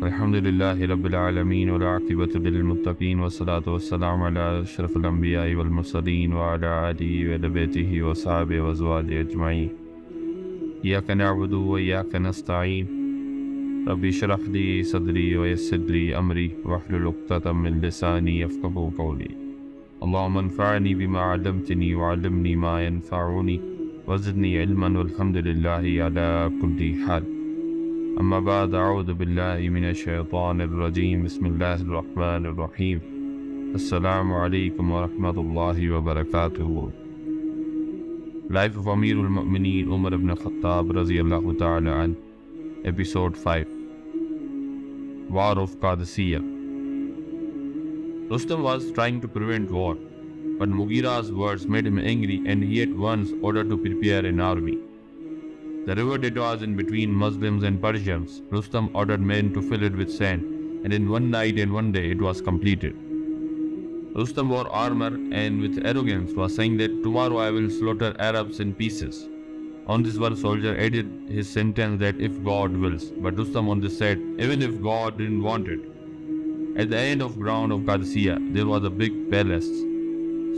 الحمد لله رب العالمين والعاقبة للمتقين والصلاة والسلام على أشرف الأنبياء والمرسلين وعلى آله وآل بيته وصحبه وأزواجه أجمعين. إياك نعبد وإياك نستعين. ربي اشرح لي صدري ويسر لي أمري واحلل عقدة من لساني يفقهوا قولي. اللهم انفعني بما علمتني وعلمني ما ينفعني وزدني علما والحمد لله على كل حال. أما بعد، أعوذ بالله من الشيطان الرجيم. بسم الله الرحمن الرحيم. السلام عليكم ورحمة الله وبركاته. Life of Ameer Momineen Omer ibn Khattab radiyallahu ta'ala an. Episode 5. War of QADISIYA. Rustam was trying to prevent war, but Mughira's words made him angry and he at once ordered to prepare an army. The river that was in between Muslims and Persians, Rustam ordered men to fill it with sand, and in one night and one day it was completed. Rustam wore armor and with arrogance was saying that tomorrow I will slaughter Arabs in pieces. On this one soldier added his sentence that if God wills, but Rustam on this said, even if God didn't want it. At the end of ground of QADISIYA, there was a big palace.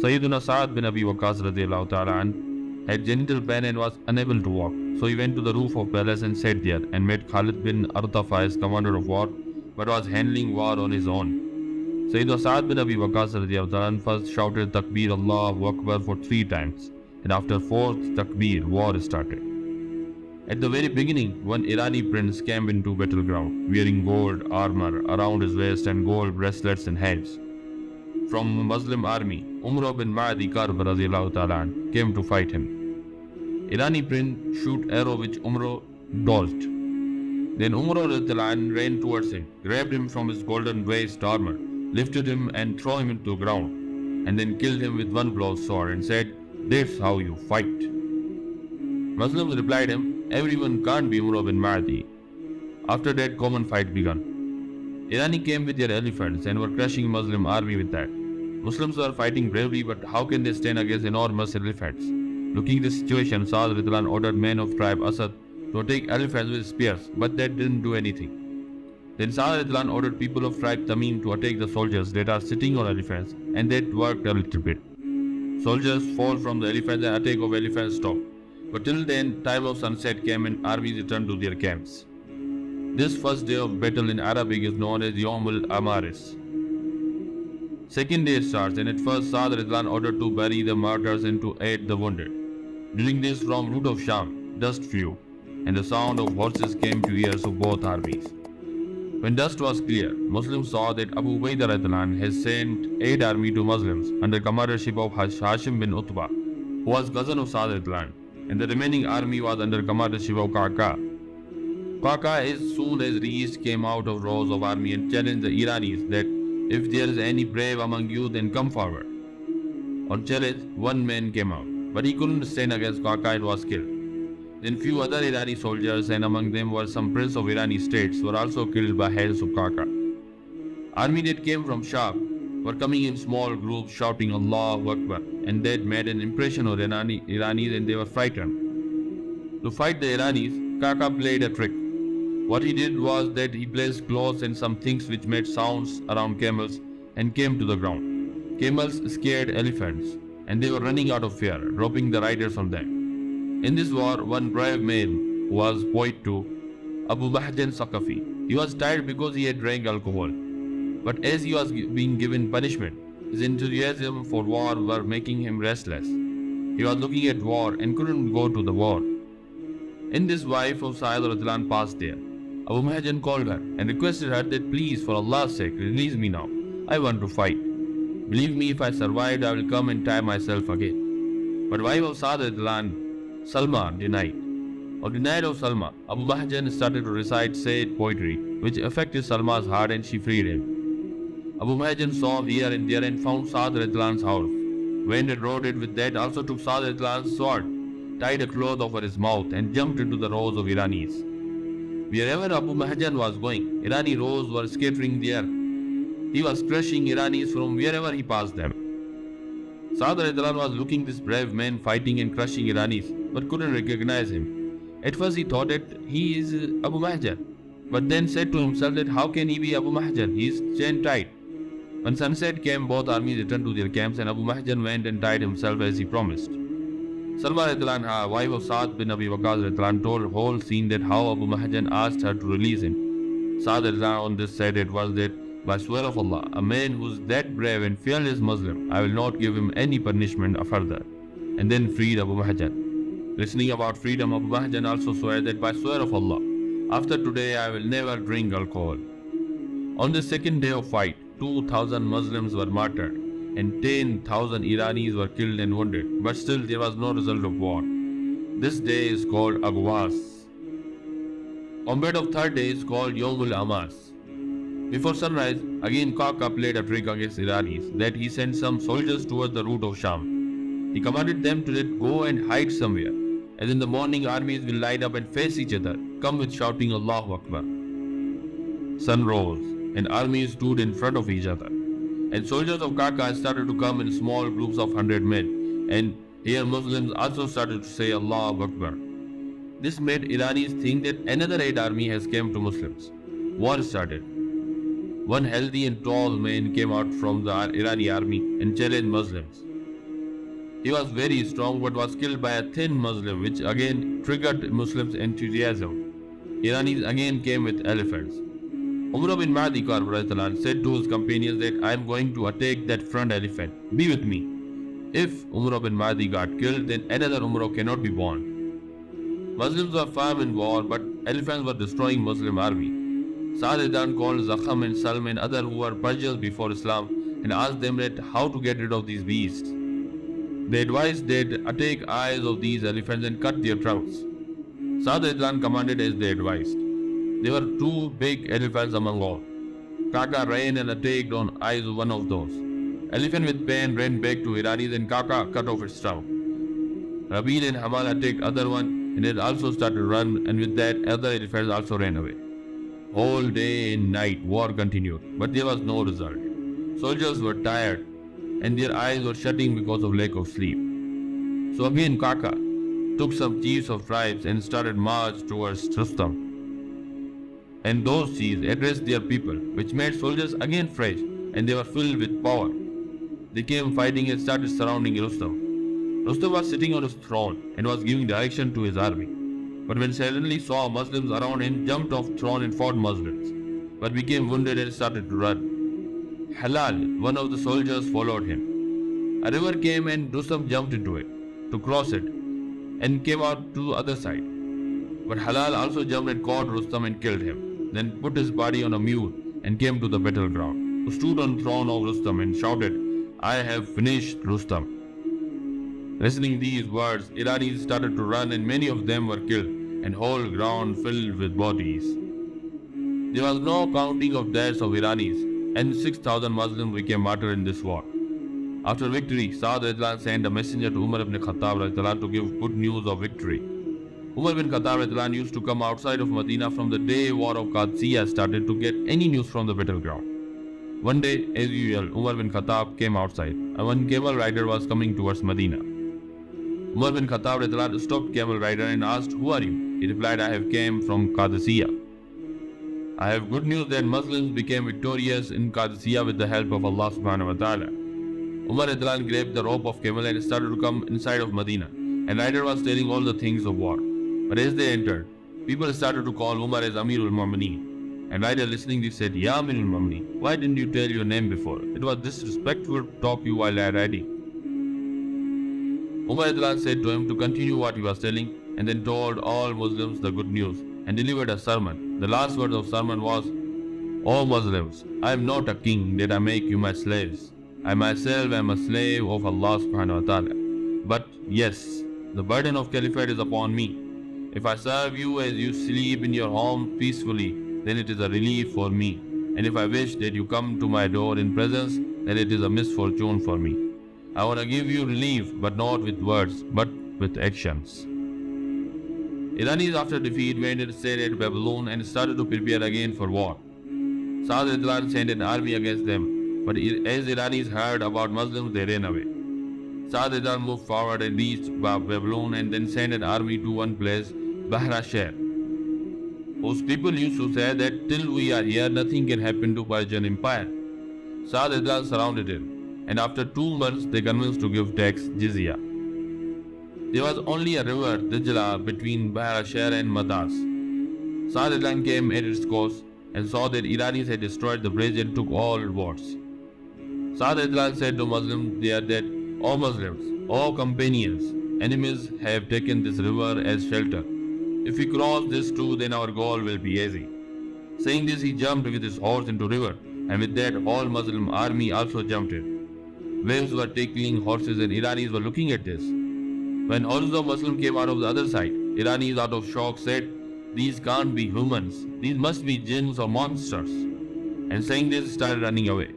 Sayyiduna Sa'ad bin Abi Waqas radiyallahu ta'ala an had genital pain and was unable to walk. So he went to the roof of palace and sat there and met Khalid bin Artafa as commander of war, but was handling war on his own. Sayyidina Sa'ad bin Abi Waqas radiyallahu anh first shouted Takbir Allahu Akbar for 3 times, and after 4th Takbir, war started. At the very beginning, one Irani prince came into battleground, wearing gold armor around his waist and gold bracelets and hands. From the Muslim army, Umar bin Ma'adi Karb radiyallahu ta'ala anh came to fight him. Irani prince shoot arrow which Umar dodged. Then Umar ran towards him, grabbed him from his golden waist armor, lifted him and threw him into the ground, and then killed him with one blow of sword and said, "That's how you fight." Muslims replied him, "Everyone can't be Umar bin Ma'adi." After that, common fight began. Irani came with their elephants and were crushing Muslim army with that. Muslims were fighting bravely, but how can they stand against enormous elephants? Looking at the situation, Sa'ad radhiyallahu anh ordered men of tribe Asad to attack elephants with spears, but that didn't do anything. Then Sa'ad radhiyallahu anh ordered people of tribe Tamim to attack the soldiers that are sitting on elephants, and that worked a little bit. Soldiers fall from the elephants and attack of elephants stopped. But till then, time of sunset came and armies returned to their camps. This first day of battle in Arabic is known as Yawm al-Amaris. Second day starts, and at first Sa'ad radhiyallahu anh ordered to bury the martyrs and to aid the wounded. During this, from root of Sham, dust flew, and the sound of horses came to ears of both armies. When dust was clear, Muslims saw that Abu Ubaidah radhiyallahu anh has sent 8 army to Muslims under commandership of Hashim bin Utbah, who was cousin of Sa'ad radhiyallahu anh, and the remaining army was under commandership of Kaka. Kaka, as soon as reached, came out of rows of army and challenged the Iranis that if there is any brave among you, then come forward. On challenge, one man came out, but he couldn't stand against Kaka and was killed. Then few other Irani soldiers, and among them were some prince of Irani states, were also killed by hands of Kaka. Army that came from Sham were coming in small groups shouting Allahu Akbar, and that made an impression on Iranis and they were frightened. To fight the Iranis, Kaka played a trick. What he did was that he placed cloths and some things which made sounds around camels and came to the ground. Camels scared elephants, and they were running out of fear, dropping the riders on them. In this war, one brave man was poet to Abu Mahjan Saqafi. He was tired because he had drank alcohol. But as he was being given punishment, his enthusiasm for war were making him restless. He was looking at war and couldn't go to the war. In this, wife of Sa'ad radhiyallahu anh passed there. Abu Mahjan called her and requested her that please, for Allah's sake, release me now. I want to fight. Believe me, if I survived, I will come and tie myself again. But wife of Sa'ad radhiyallahu anh, Salma, denied. On the night of Salma, Abu Mahjan started to recite sad poetry, which affected Salma's heart and she freed him. Abu Mahjan saw here and there and found Sa'ad radhiyallahu anh's house. Went and rode it with that, also took Sa'ad radhiyallahu anh's sword, tied a cloth over his mouth and jumped into the rows of Iranis. Wherever Abu Mahjan was going, Irani rows were scattering there. He was crushing Iranis from wherever he passed them. Sa'ad radhiyallahu anh was looking this brave man fighting and crushing Iranis, but couldn't recognize him. At first he thought that he is Abu Mahjan. but then said to himself that how can he be Abu Mahjan? He is chained tight. When sunset came, both armies returned to their camps and Abu Mahjan went and tied himself as he promised. Salma radhiyallahu anha, wife of Saad bin Abi Waqas radhiyallahu anhu, told whole scene that how Abu Mahjan asked her to release him. Saad radhiyallahu anhu on this said it was that, by swear of Allah, a man who is that brave and fearless Muslim, I will not give him any punishment further. And then freed Abu Mahjan. Listening about freedom, Abu Mahjan also swore that by swear of Allah, after today I will never drink alcohol. On the second day of fight, 2,000 Muslims were martyred and 10,000 Iranis were killed and wounded, but still there was no result of war. This day is called Agwas. Omer of third day is called Yawmul Amas. Before sunrise, again Khattab played a trick against Iranis that he sent some soldiers towards the route of Sham. He commanded them to let go and hide somewhere, as in the morning armies will line up and face each other, come with shouting Allahu Akbar. Sun rose and armies stood in front of each other, and soldiers of Khattab started to come in small groups of 100 men, and here Muslims also started to say Allahu Akbar. This made Iranis think that another raid army has come to Muslims. War started. One healthy and tall man came out from the Irani army and challenged Muslims. He was very strong but was killed by a thin Muslim, which again triggered Muslims' enthusiasm. Iranis again came with elephants. Umar bin Mahdi said to his companions that I am going to attack that front elephant. Be with me. If Umar bin Mahdi got killed, then another Umar cannot be born. Muslims were firm in war, but elephants were destroying Muslim army. Saad called Zakham and Salm and others who were Persians before Islam and asked them that how to get rid of these beasts. They advised that attack eyes of these elephants and cut their trunks. Saad commanded as they advised. There were two big elephants among all. Kaka ran and attacked on eyes of one of those. Elephant with pain ran back to Iranis and Kaka cut off its trunk. Rabil and Hamal attacked other one and it also started to run, and with that other elephants also ran away. Whole day and night war continued, but there was no result. Soldiers were tired and their eyes were shutting because of lack of sleep. So again Kaka took some chiefs of tribes and started march towards Rustam. And those chiefs addressed their people, which made soldiers again fresh, and they were filled with power. They came fighting and started surrounding Rustam. Rustam was sitting on his throne and was giving direction to his army. But when suddenly saw Muslims around him, jumped off throne and fought Muslims, but became wounded and started to run. Halal, one of the soldiers, followed him. A river came and Rustam jumped into it to cross it and came out to the other side. But Halal also jumped and caught Rustam and killed him. Then put his body on a mule and came to the battleground, who stood on the throne of Rustam and shouted, I have finished Rustam. Listening these words, Iranis started to run and many of them were killed and whole ground filled with bodies. There was no counting of deaths of Iranis and 6,000 Muslims became martyred in this war. After victory, Saad sent a messenger to Umar ibn Khattab to give good news of victory. Umar bin Khattab used to come outside of Medina from the day war of QADISIYA started to get any news from the battleground. One day, as usual, Umar bin Khattab came outside and one camel rider was coming towards Medina. Umar bin Khattab stopped camel rider and asked, Who are you? He replied, I have come from QADISIYA. I have good news that Muslims became victorious in QADISIYA with the help of Allah subhanahu wa ta'ala. Umar grabbed the rope of camel and started to come inside of Medina, and rider was telling all the things of war. But as they entered, people started to call Umar as Ameer Momineen. And rider listening this said, Ya Ameer Momineen, why didn't you tell your name before? It was disrespectful to talk you while riding. Umar said to him to continue what he was telling, and then told all Muslims the good news and delivered a sermon. The last word of sermon was, O Muslims, I am not a king that I make you my slaves. I myself am a slave of Allah subhanahu wa ta'ala. But yes, the burden of caliphate is upon me. If I serve you as you sleep in your home peacefully, then it is a relief for me. And if I wish that you come to my door in presence, then it is a misfortune for me. I want to give you relief, but not with words, but with actions. Iranis after defeat went and stayed at Babylon and started to prepare again for war. Saad sent an army against them, but as Iranis heard about Muslims, they ran away. Saad moved forward and reached Babylon and then sent an army to one place, Bahrashar. whose people used to say that till we are here, nothing can happen to Persian Empire. Shah surrounded it, and after 2 months they convinced to give tax jizya. There was only a river, Dijla, between Bahrashar and Madas. Shah came at its course and saw that Iranis had destroyed the bridge and took all boats. Shah said to Muslims there that, O Muslims, O companions, enemies have taken this river as shelter. If we cross this too, then our goal will be easy. Saying this, he jumped with his horse into the river, and with that whole Muslim army also jumped in. Waves were tackling horses and Iranis were looking at this. When hordes of Muslims came out of the other side, Iranis out of shock said, these can't be humans, these must be jinns or monsters. And saying this, started running away.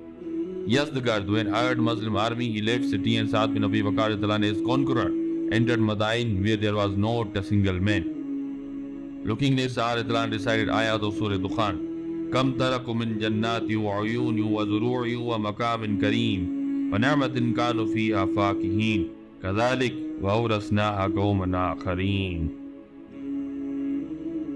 Yes, the guard, when hired Muslim army, he left city and Sa'd bin Abi Waqas as conqueror, entered Madain where there was not a single man. Looking near Sa'd decided ayat of Surah Dukhan, Kam taraku min jannati wa uyuni wa zuru'i wa makamin kareem, wa ni'matin kanu fiha fakihin, kadhalik wa awrasnaha qawman akhareen.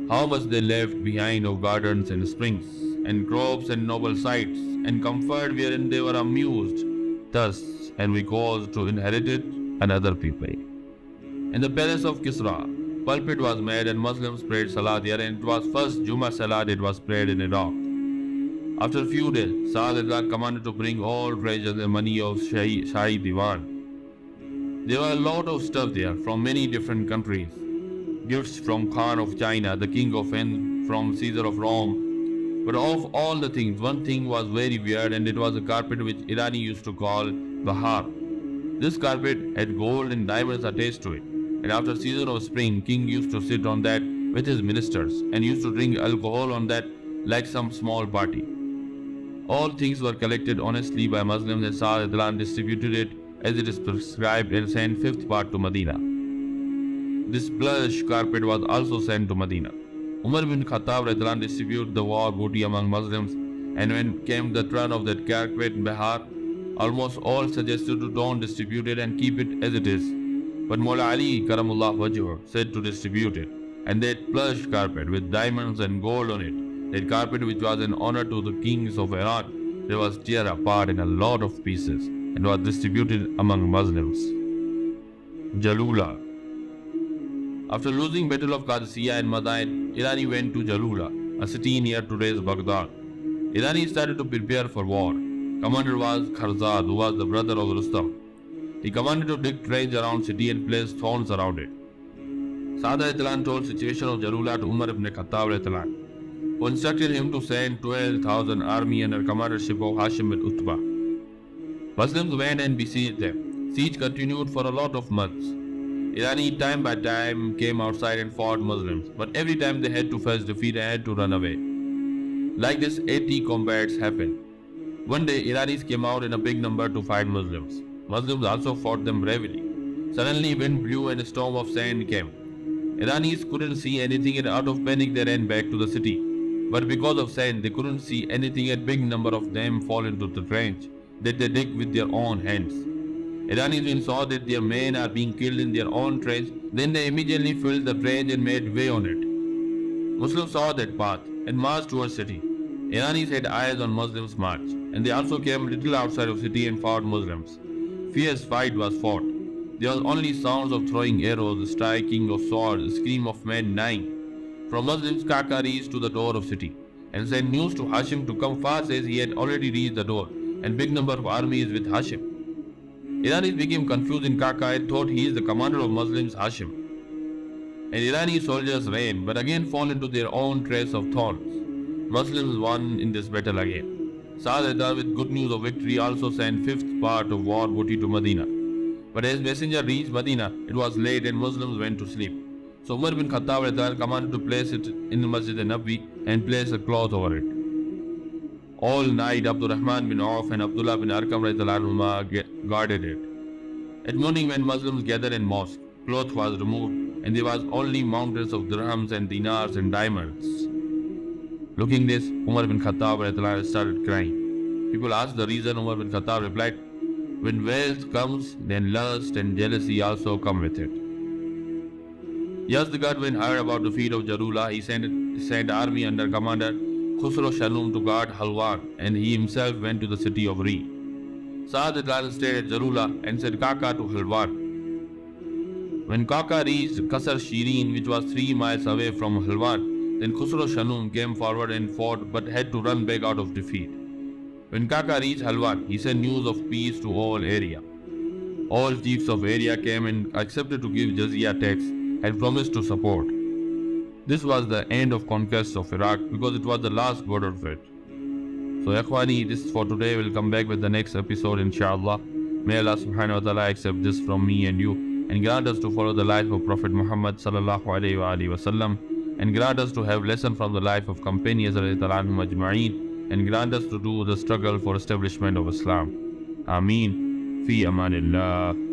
How much they left behind of gardens and springs, and crops and noble sights, and comfort wherein they were amused. Thus, and we caused to inherit it another people. In the palace of Kisra, pulpit was made and Muslims prayed Salah there, and it was first Jummah Salah that was prayed in Iraq. After a few days, Sa'd commanded to bring all treasures and money of Shahi Diwan. There were a lot of stuff there from many different countries. Gifts from Khan of China, the king of Hind, from Caesar of Rome. But of all the things, one thing was very weird, and it was a carpet which Irani used to call Bahar. This carpet had gold and diamonds attached to it, and after season of spring, king used to sit on that with his ministers, and used to drink alcohol on that like some small party. All things were collected honestly by Muslims, and Sa'd distributed it as it is prescribed, and sent fifth part to Medina. This plush carpet was also sent to Medina. Omer bin Khattab distributed the war booty among Muslims, and when came the turn of that carpet in Bahar, almost all suggested to don't distribute it and keep it as it is. But Mawla Ali Karamullah Wajhur said to distribute it, and that plush carpet with diamonds and gold on it, that carpet which was an honor to the kings of Iraq, there was tear apart in a lot of pieces and was distributed among Muslims. JALOOLA. After losing Battle of QADISIYA and Madain, Irani went to JALOOLA, a city near today's Baghdad. Irani started to prepare for war. Commander was Khattab, who was the brother of Rustam. He commanded to dig trench around city and place thorns around it. Sa'd told situation of JALOOLA to Umar ibn Khattab, who instructed him to send 12,000 army under commandership of Hashim bin Utbah. Muslims went and besieged them. Siege continued for a lot of months. Irani time by time came outside and fought Muslims, but every time they had to face defeat and had to run away. Like this, 80 combats happened. One day, Iranis came out in a big number to fight Muslims. Muslims also fought them bravely. Suddenly, wind blew and a storm of sand came. Iranis couldn't see anything, and out of panic they ran back to the city. But because of sand, they couldn't see anything, and a big number of them fall into the trench that they dig with their own hands. Iranis when saw that their men are being killed in their own trench, then they immediately filled the trench and made way on it. Muslims saw that path and marched towards city. Iranis had eyes on Muslims' march, and they also came little outside of city and fought Muslims. Fierce fight was fought. There was only sounds of throwing arrows, the striking of swords, the scream of men dying. From Muslims, Kaka reached to the door of city and sent news to Hashim to come fast, as he had already reached the door, and big number of army is with Hashim. Iranis became confused in Kaka and thought he is the commander of Muslims, Hashim. And Irani soldiers ran, but again fall into their own trace of thorns. Muslims won in this battle again. Sa'd with good news of victory also sent fifth part of war booty to Medina. But as messenger reached Medina, it was late and Muslims went to sleep. So Umar bin Khattab commanded to place it in the Masjid al-Nabawi and place a cloth over it. All night, Abdurrahman bin Auf and Abdullah bin Arqam guarded it. At morning, when Muslims gathered in mosque, cloth was removed, and there was only mountains of dirhams and dinars and diamonds. Looking this, Umar bin Khattab started crying. People asked the reason. Umar bin Khattab replied, when wealth comes, then lust and jealousy also come with it. Yazdegerd, when heard about the defeat of JALOOLA, he sent army under commander Khusro Shalom to guard Halwan, and he himself went to the city of Ri. Saad stayed at JALOOLA and sent Kaka to Halwan. When Kaka reached Qasr Shirin, which was 3 miles away from Halwan, then Khusro Shalom came forward and fought but had to run back out of defeat. When Kaka reached Halwan, he sent news of peace to all area. All chiefs of area came and accepted to give jizya tax and promised to support. This was the end of conquests of Iraq because it was the last border of it. So Ikhwani, this is for today. We'll come back with the next episode inshallah. May Allah subhanahu wa ta'ala accept this from me and you, and grant us to follow the life of Prophet Muhammad sallallahu alayhi wa sallam, and grant us to have lesson from the life of companions radiallahu anhum ajma'een, and grant us to do the struggle for establishment of Islam. Ameen. Fi amanillah.